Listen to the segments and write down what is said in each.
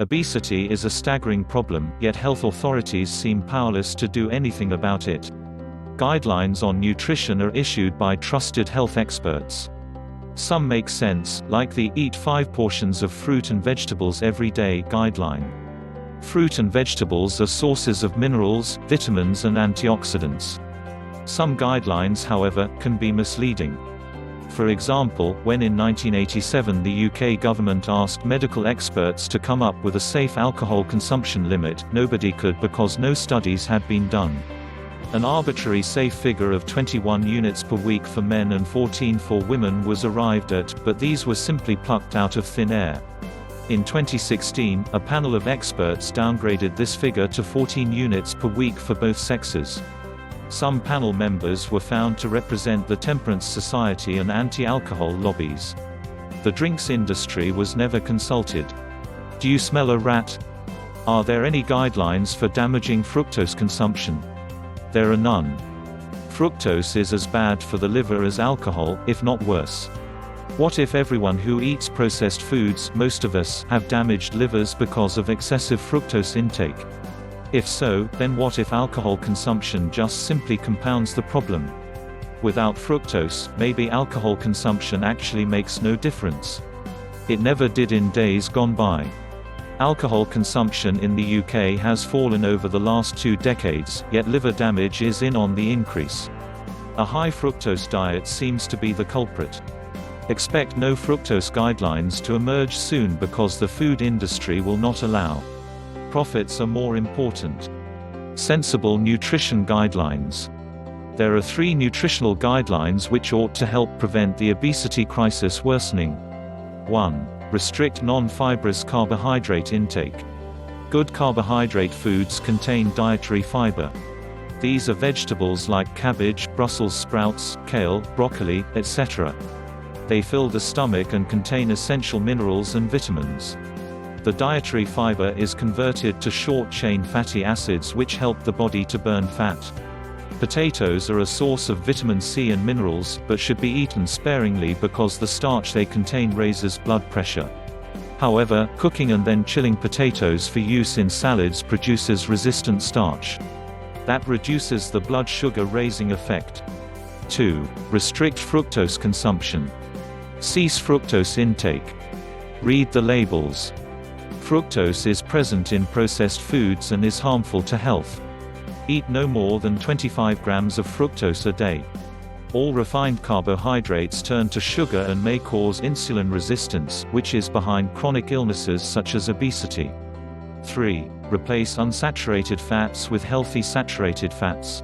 Obesity is a staggering problem, yet health authorities seem powerless to do anything about it. Guidelines on nutrition are issued by trusted health experts. Some make sense, like the "Eat 5 portions of fruit and vegetables every day" guideline. Fruit and vegetables are sources of minerals, vitamins and antioxidants. Some guidelines, however, can be misleading. For example, when in 1987 the UK government asked medical experts to come up with a safe alcohol consumption limit, nobody could because no studies had been done. An arbitrary safe figure of 21 units per week for men and 14 for women was arrived at, but these were simply plucked out of thin air. In 2016, a panel of experts downgraded this figure to 14 units per week for both sexes. Some panel members were found to represent the Temperance Society and anti-alcohol lobbies. The drinks industry was never consulted. Do you smell a rat? Are there any guidelines for damaging fructose consumption? There are none. Fructose is as bad for the liver as alcohol, if not worse. What if everyone who eats processed foods, most of us, have damaged livers because of excessive fructose intake? If so, then what if alcohol consumption just simply compounds the problem? Without fructose, maybe alcohol consumption actually makes no difference. It never did in days gone by. Alcohol consumption in the UK has fallen over the last 2 decades, yet liver damage is on the increase. A high fructose diet seems to be the culprit. Expect no fructose guidelines to emerge soon because the food industry will not allow. Profits are more important. Sensible nutrition guidelines. There are 3 nutritional guidelines which ought to help prevent the obesity crisis worsening. 1. Restrict non-fibrous carbohydrate intake. Good carbohydrate foods contain dietary fiber. These are vegetables like cabbage, Brussels sprouts, kale, broccoli, etc. They fill the stomach and contain essential minerals and vitamins. The dietary fiber is converted to short-chain fatty acids which help the body to burn fat. Potatoes are a source of vitamin C and minerals, but should be eaten sparingly because the starch they contain raises blood pressure. However, cooking and then chilling potatoes for use in salads produces resistant starch. That reduces the blood sugar raising effect. 2. Restrict fructose consumption. Cease fructose intake. Read the labels. Fructose is present in processed foods and is harmful to health. Eat no more than 25 grams of fructose a day. All refined carbohydrates turn to sugar and may cause insulin resistance, which is behind chronic illnesses such as obesity. 3. Replace unsaturated fats with healthy saturated fats.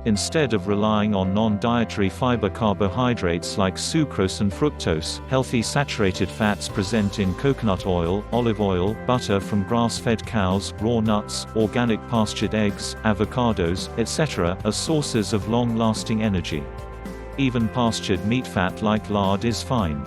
Instead of relying on non-dietary fiber carbohydrates like sucrose and fructose, healthy saturated fats present in coconut oil, olive oil, butter from grass-fed cows, raw nuts, organic pastured eggs, avocados, etc., are sources of long-lasting energy. Even pastured meat fat like lard is fine.